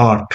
8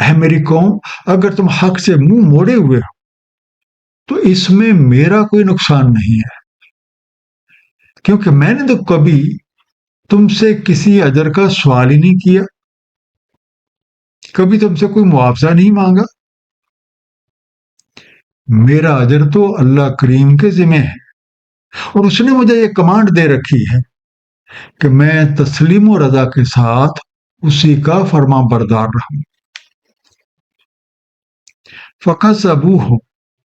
اے میری قوم، اگر تم حق سے منہ موڑے ہوئے ہو تو اس میں میرا کوئی نقصان نہیں ہے، کیونکہ میں نے تو کبھی تم سے کسی اجر کا سوال ہی نہیں کیا، کبھی تم سے کوئی معاوضہ نہیں مانگا۔ میرا اجر تو اللہ کریم کے ذمہ ہے، اور اس نے مجھے یہ کمانڈ دے رکھی ہے کہ میں تسلیم و رضا کے ساتھ اسی کا فرما بردار رہوں۔ فَكَذَّبُوهُ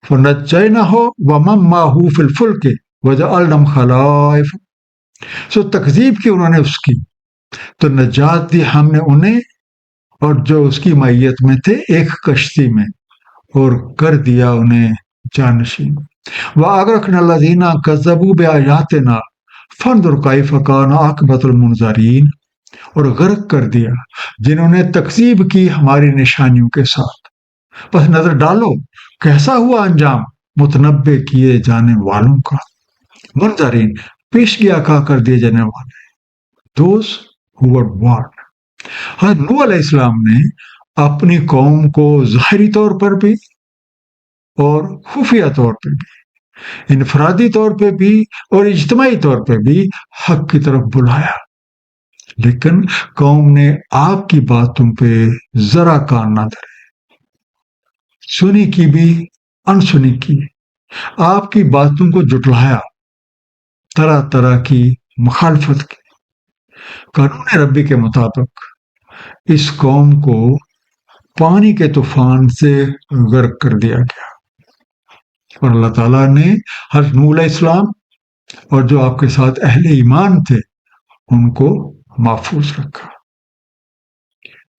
فَنَجَّيْنَاهُ وَمَن مَّعَهُ فِي الْفُلْكِ وَجَعَلْنَاهُمْ خَلَائِفَ۔ سو تکذیب کی انہوں نے اس کی، تو نجات دی ہم نے انہیں اور جو اس کی معیت میں تھے ایک کشتی میں، اور کر دیا انہیں جانشین۔ وَأَغْرَقْنَا الَّذِينَ كَذَّبُوا بِآيَاتِنَا فَانظُرْ كَيْفَ كَانَ عَاقِبَةُ الْمُنذَرِينَ، اور غرق کر دیا جنہوں نے تکذیب کی ہماری نشانیوں کے ساتھ، بس نظر ڈالو کیسا ہوا انجام متنبع کیے جانے والوں کا۔ منظرین، پیش گیا کا کر دیے جانے والے، دوز who were warned۔ حضرت نوح علیہ السلام نے اپنی قوم کو ظاہری طور پر بھی اور خفیہ طور پر بھی، انفرادی طور پہ بھی اور اجتماعی طور پہ بھی حق کی طرف بلایا، لیکن قوم نے آپ کی باتوں پہ ذرا کان نہ دھرے، سنی کی بھی انسنی کی، آپ کی باتوں کو جھٹلایا، طرح طرح کی مخالفت کی۔ قانون ربی کے مطابق اس قوم کو پانی کے طوفان سے غرق کر دیا گیا، اور اللہ تعالیٰ نے حضرت نوح علیہ السلام اور جو آپ کے ساتھ اہل ایمان تھے ان کو محفوظ رکھا۔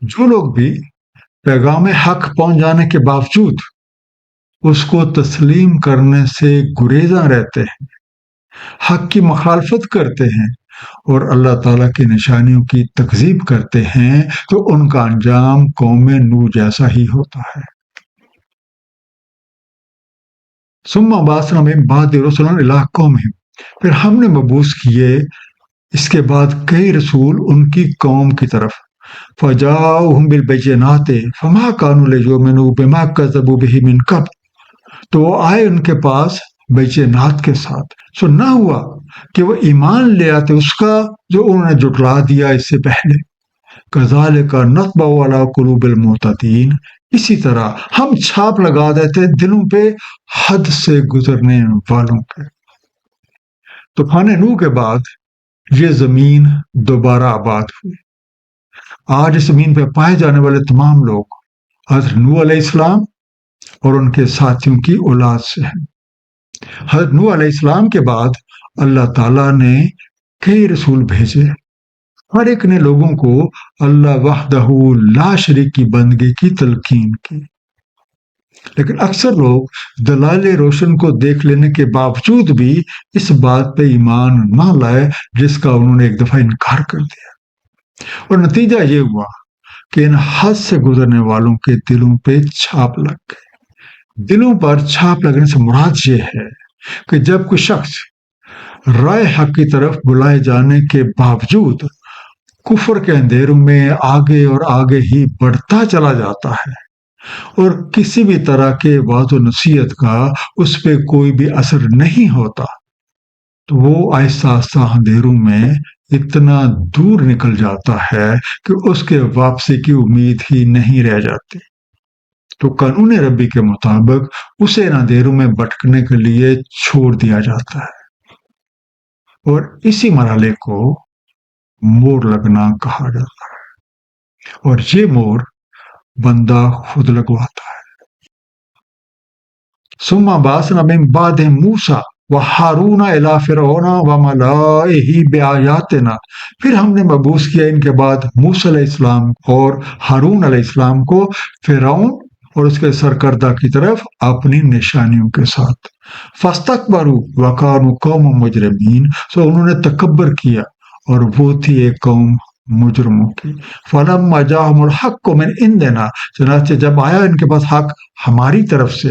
جو لوگ بھی پیغام حق پہنچ جانے کے باوجود اس کو تسلیم کرنے سے گریزاں رہتے ہیں، حق کی مخالفت کرتے ہیں اور اللہ تعالیٰ کی نشانیوں کی تکذیب کرتے ہیں، تو ان کا انجام قوم نوح جیسا ہی ہوتا ہے۔ ثم بعثنا من بعد رسلا الی قومہم، پھر ہم نے مبعوث کیے اس کے بعد کئی رسول ان کی قوم کی طرف، فجاؤہم بالبینات فما کانوا لیؤمنوا بما کذبوا بہ من قبل، تو وہ آئے ان کے پاس بینات کے ساتھ، سو نہ ہوا کہ وہ ایمان لے آتے اس کا جو انہوں نے جھٹلا دیا اس سے پہلے۔ کذالک نطبع علی قلوب المعتدین، اسی طرح ہم چھاپ لگا دیتے دلوں پہ حد سے گزرنے والوں کے۔ طوفان نوح کے بعد یہ زمین دوبارہ آباد ہوئی۔ آج اس زمین پہ پائے جانے والے تمام لوگ حضرت نوح علیہ السلام اور ان کے ساتھیوں کی اولاد سے ہیں۔ حضرت نوح علیہ السلام کے بعد اللہ تعالیٰ نے کئی رسول بھیجے، ہر ایک نے لوگوں کو اللہ وحدہ لا شریک کی بندگی کی تلقین کی، لیکن اکثر لوگ دلائل روشن کو دیکھ لینے کے باوجود بھی اس بات پہ ایمان نہ لائے جس کا انہوں نے ایک دفعہ انکار کر دیا، اور نتیجہ یہ ہوا کہ ان حد سے گزرنے والوں کے دلوں پہ چھاپ لگ گئے۔ دلوں پر چھاپ لگنے سے مراد یہ ہے کہ جب کوئی شخص رائے حق کی طرف بلائے جانے کے باوجود کفر کے اندھیروں میں آگے اور آگے ہی بڑھتا چلا جاتا ہے اور کسی بھی طرح کے وعظ و نصیحت کا اس پہ کوئی بھی اثر نہیں ہوتا، تو وہ آہستہ آہستہ اندھیروں میں اتنا دور نکل جاتا ہے کہ اس کے واپسی کی امید ہی نہیں رہ جاتی۔ تو قانون ربی کے مطابق اسے ان اندھیروں میں بھٹکنے کے لیے چھوڑ دیا جاتا ہے، اور اسی مرحلے کو موڑ لگنا کہا جاتا ہے، اور یہ موڑ بندہ خود لگواتا ہے۔ ثم بعثنا من بعدهم موسیٰ وہارون الی فرعون وملئہ بآیاتنا، پھر ہم نے مبعوث کیا ان کے بعد موسیٰ علیہ السلام اور ہارون علیہ السلام کو فرعون اور اس کے سرکردہ کی طرف اپنی نشانیوں کے ساتھ۔ فاستکبروا وکانوا قوما مجرمین، سو انہوں نے تکبر کیا اور وہ تھی ایک قوم مجرموں کی۔ فلما جاءهم الحق من عندنا، چنانچہ جب آیا ان کے پاس حق ہماری طرف سے،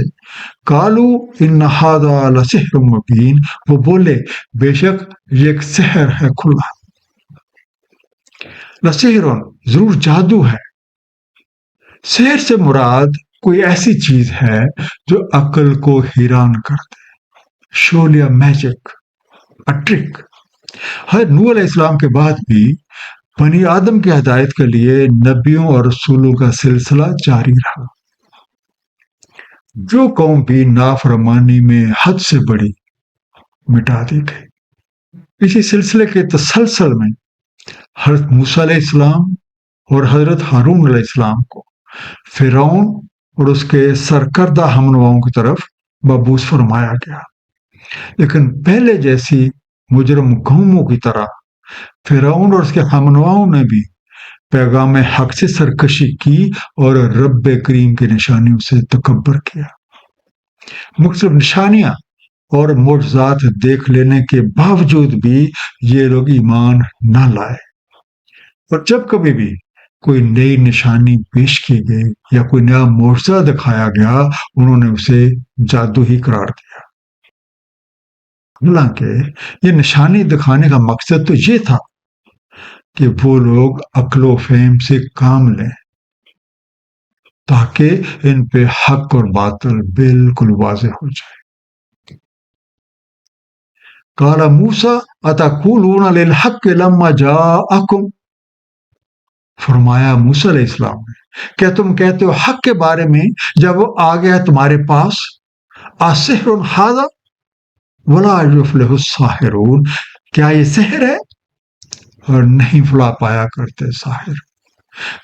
قالوا ان ھذا لسحر مبین، وہ بولے بے شک یہ ایک سحر ہے کھلا۔ لسحر ضرور جادو ہے، سحر سے مراد کوئی ایسی چیز ہے جو عقل کو حیران کر دے. شول یا میجک، ٹرک. حضرت نوح علیہ السلام کے بعد بھی بنی آدم کی ہدایت کے لیے نبیوں اور رسولوں کا سلسلہ جاری رہا. جو قوم بھی نافرمانی میں حد سے بڑی مٹا دی گئی. اسی سلسلے کے تسلسل میں حضرت موسیٰ علیہ السلام اور حضرت ہارون علیہ السلام کو فرعون اور اس کے سرکردہ ہمنواؤں کی طرف مبعوث فرمایا گیا. لیکن پہلے جیسی مجرم قوموں کی طرح فرعون اور اس کے ہمنواؤں نے بھی پیغام حق سے سرکشی کی اور رب کریم کی نشانیوں سے تکبر کیا. مختلف نشانیاں اور معجزات دیکھ لینے کے باوجود بھی یہ لوگ ایمان نہ لائے. اور جب کبھی بھی کوئی نئی نشانی پیش کی گئی یا کوئی نیا معجزہ دکھایا گیا، انہوں نے اسے جادو ہی قرار دیا. حالانکہ یہ نشانی دکھانے کا مقصد تو یہ تھا کہ وہ لوگ عقل و فہم سے کام لیں تاکہ ان پہ حق اور باطل بالکل واضح ہو جائے. قال موسیٰ اتقولون للحق لما جاءکم، فرمایا موسیٰ علیہ السلام نے، کیا تم کہتے ہو حق کے بارے میں جب وہ آ گیا تمہارے پاس؟ اسحر ھذا ولا یفلح الساحرون، کیا یہ سحر ہے اور نہیں فلاح پایا کرتے ساحر.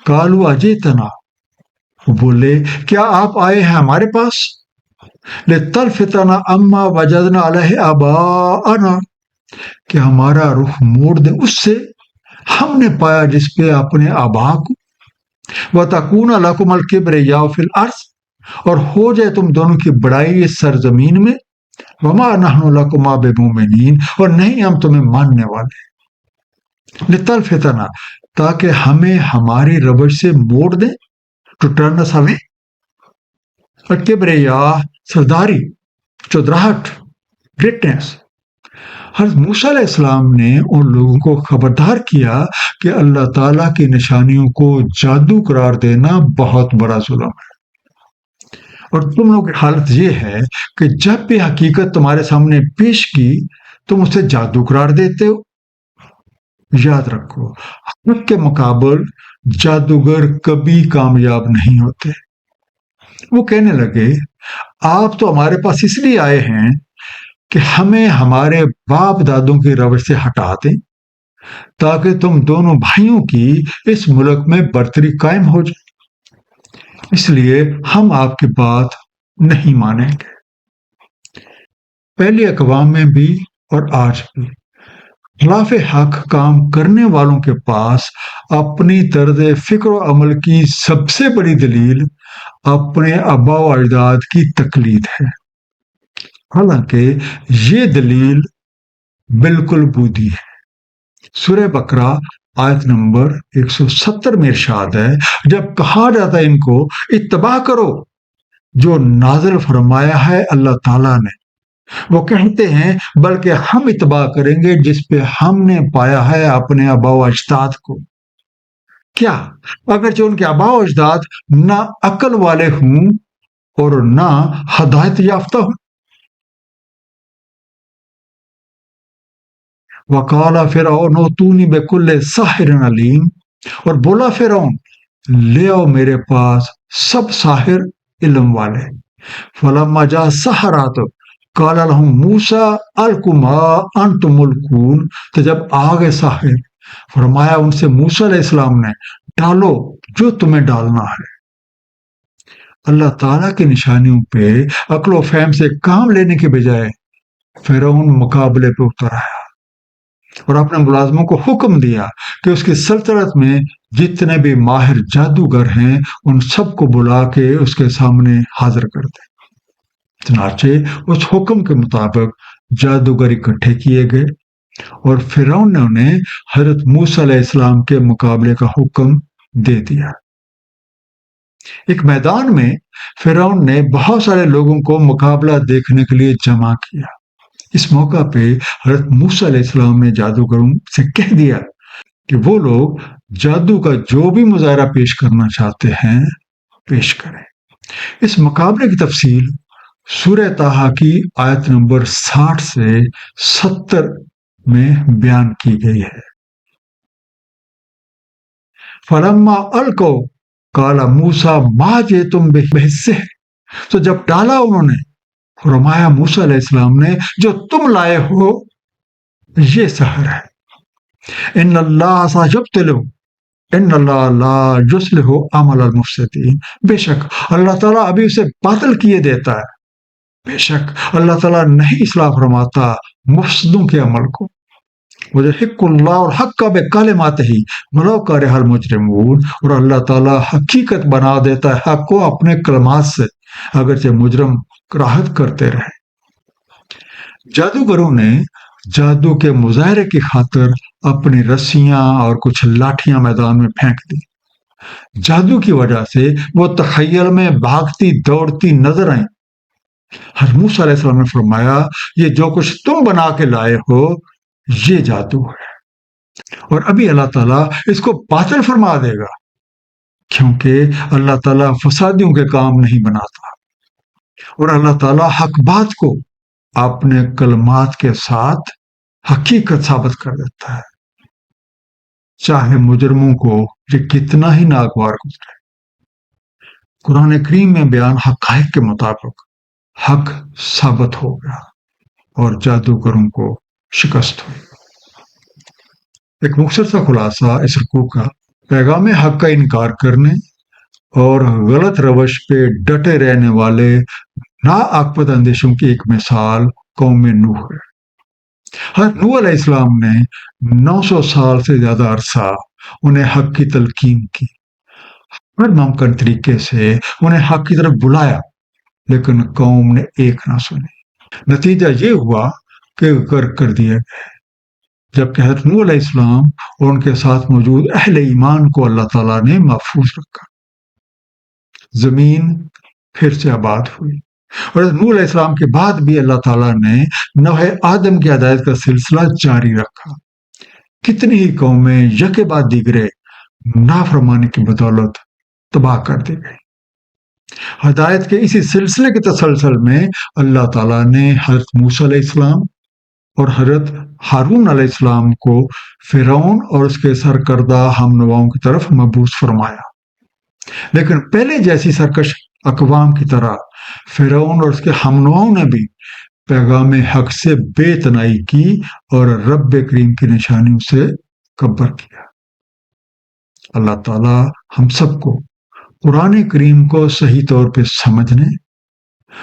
قالوا اجئتنا، وہ بولے کیا آپ آئے ہیں ہمارے پاس؟ لتلفتنا اما وجدنا علیہ آباءنا، کہ ہمارا رخ موڑ دے اس سے ہم نے پایا جس پہ اپنے آبا کو. وتکون لکم الکبریاء فی الارض، اور ہو جائے تم دونوں کی بڑائی اس سرزمین میں. وما نحن لکما بمؤمنین، اور نہیں ہم تمہیں ماننے والے. لتلفتنا، تاکہ ہمیں ہماری روش سے موڑ دیں، ٹو ٹرن اس اوے. اور کبریاء سرداری، چودراہٹ، گریٹنس. حضرت موسیٰ علیہ السلام نے ان لوگوں کو خبردار کیا کہ اللہ تعالیٰ کی نشانیوں کو جادو قرار دینا بہت بڑا ظلم ہے. اور تم لوگوں کی حالت یہ ہے کہ جب بھی حقیقت تمہارے سامنے پیش کی تم اسے جادو قرار دیتے ہو. یاد رکھو، حق کے مقابل جادوگر کبھی کامیاب نہیں ہوتے. وہ کہنے لگے آپ تو ہمارے پاس اس لیے آئے ہیں کہ ہمیں ہمارے باپ دادوں کی روش سے ہٹا دیں تاکہ تم دونوں بھائیوں کی اس ملک میں برتری قائم ہو جائے. اس لیے ہم آپ کی بات نہیں مانیں گے. پہلی اقوام میں بھی اور آج بھی خلاف حق کام کرنے والوں کے پاس اپنی طرز فکر و عمل کی سب سے بڑی دلیل اپنے آباء و اجداد کی تقلید ہے. حالانکہ یہ دلیل بالکل بودھی ہے. سورہ بقرہ آیت نمبر 170 میں ارشاد ہے، جب کہا جاتا ہے ان کو اتباع کرو جو نازل فرمایا ہے اللہ تعالیٰ نے، وہ کہتے ہیں بلکہ ہم اتباع کریں گے جس پہ ہم نے پایا ہے اپنے آباء و اجداد کو. کیا اگرچہ ان کے آباء و اجداد نہ عقل والے ہوں اور نہ ہدایت یافتہ ہوں. وقال فرعون اتونی بکل ساحر علیم، اور بولا فرعون لے آؤ میرے پاس سب ساحر علم والے. فلما جاء السحرۃ قال لهم موسیٰ القوا ما انتم ملقون، تو جب آ گئے ساحر فرمایا ان سے موسیٰ علیہ السلام نے ڈالو جو تمہیں ڈالنا ہے. اللہ تعالیٰ کی نشانیوں پہ عقل و فہم سے کام لینے کے بجائے فرعون مقابلے پہ اتر آیا اور اپنے ملازموں کو حکم دیا کہ اس کی سلطنت میں جتنے بھی ماہر جادوگر ہیں ان سب کو بلا کے اس کے سامنے حاضر کر دیں. چنانچہ اس حکم کے مطابق جادوگر اکٹھے کیے گئے اور فرعون نے انہیں حضرت موسیٰ علیہ السلام کے مقابلے کا حکم دے دیا. ایک میدان میں فرعون نے بہت سارے لوگوں کو مقابلہ دیکھنے کے لیے جمع کیا. اس موقع پہ حضرت موسیٰ علیہ السلام نے جادوگروں سے کہہ دیا کہ وہ لوگ جادو کا جو بھی مظاہرہ پیش کرنا چاہتے ہیں پیش کریں۔ اس مقابلے کی تفصیل سورہ طٰہٰ کی آیت نمبر 60 سے 70 میں بیان کی گئی ہے۔ فَلَمَّا أَلْقَوْا قَالَ مُوسَىٰ مَا جِئْتُم بِهِ السِّحْرُ، تو جب ڈالا انہوں نے، فرمایا موسیٰ علیہ السلام نے، جو تم لائے ہو یہ سحر ہے۔ ان اللہ سیبطلہ ان اللہ لا یصلح عمل المفسدین، بے شک اللہ تعالیٰ ابھی اسے باطل کیے دیتا ہے، بے شک اللہ تعالیٰ نہیں اصلاح فرماتا مفسدوں کے عمل کو۔ وَيَحِقُّ اللَّهُ الْحَقَّ بِكَلِمَاتِهِ وَلَوْ كَرِهَ الْمُجْرِمُونَ، اور اللہ تعالیٰ حقیقت بنا دیتا ہے حق کو اپنے کلمات سے، اگرچہ مجرم کراہت کرتے رہے۔ جادوگروں نے جادو کے مظاہرے کی خاطر اپنی رسیاں اور کچھ لاٹھیاں میدان میں پھینک دی۔ جادو کی وجہ سے وہ تخیل میں بھاگتی دوڑتی نظر آئیں۔ حضرت موسیٰ علیہ السلام نے فرمایا، یہ جو کچھ تم بنا کے لائے ہو یہ جادو ہے، اور ابھی اللہ تعالیٰ اس کو باطل فرما دے گا، کیونکہ اللہ تعالیٰ فسادیوں کے کام نہیں بناتا، اور اللہ تعالیٰ حق بات کو اپنے کلمات کے ساتھ حقیقت ثابت کر دیتا ہے، چاہے مجرموں کو یہ کتنا ہی ناگوار گزرے۔ قرآن کریم میں بیان حقائق کے مطابق حق ثابت ہو گیا اور جادوگروں کو شکست ہوئی۔ ایک مختصر سا خلاصہ اس رکوع کا، پیغام حق کا انکار کرنے اور غلط روش پہ ڈٹے رہنے والے ناعاقبت اندیشوں کی ایک مثال قوم نوح ہے۔ حضرت نوح علیہ السلام نے 900 سال سے زیادہ عرصہ انہیں حق کی تلقین کی، ہر ممکن طریقے سے انہیں حق کی طرف بلایا، لیکن قوم نے ایک نہ سنی۔ نتیجہ یہ ہوا کہ غرق کر دیا گئے، جبکہ حضرت نوح علیہ السلام اور ان کے ساتھ موجود اہل ایمان کو اللہ تعالیٰ نے محفوظ رکھا۔ زمین پھر سے آباد ہوئی، اور حضرت نوح علیہ السلام کے بعد بھی اللہ تعالیٰ نے نوح آدم کی ہدایت کا سلسلہ جاری رکھا۔ کتنی ہی قومیں یکے بعد دیگرے نافرمانی کی بدولت تباہ کر دی گئی۔ ہدایت کے اسی سلسلے کے تسلسل میں اللہ تعالیٰ نے حضرت موسیٰ علیہ السلام اور حضرت ہارون علیہ السلام کو فرعون اور اس کے سرکردہ ہم نواؤں کی طرف مبعوث فرمایا، لیکن پہلے جیسی سرکش اقوام کی طرح فرعون اور اس کے ہم نواؤں نے بھی پیغام حق سے بے تنائی کی اور رب کریم کی نشانیوں سے کبر کیا۔ اللہ تعالیٰ ہم سب کو قرآن کریم کو صحیح طور پہ سمجھنے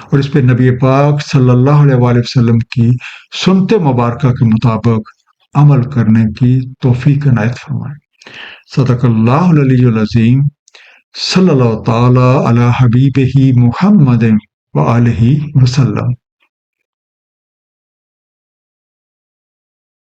اور اس پہ نبی پاک صلی اللہ علیہ وآلہ وسلم کی سنت مبارکہ کے مطابق عمل کرنے کی توفیق عنایت فرمائے۔ صدق اللہ العلی العظیم۔ صلی اللہ تعالی علی حبیبہ محمد وآلہ وسلم۔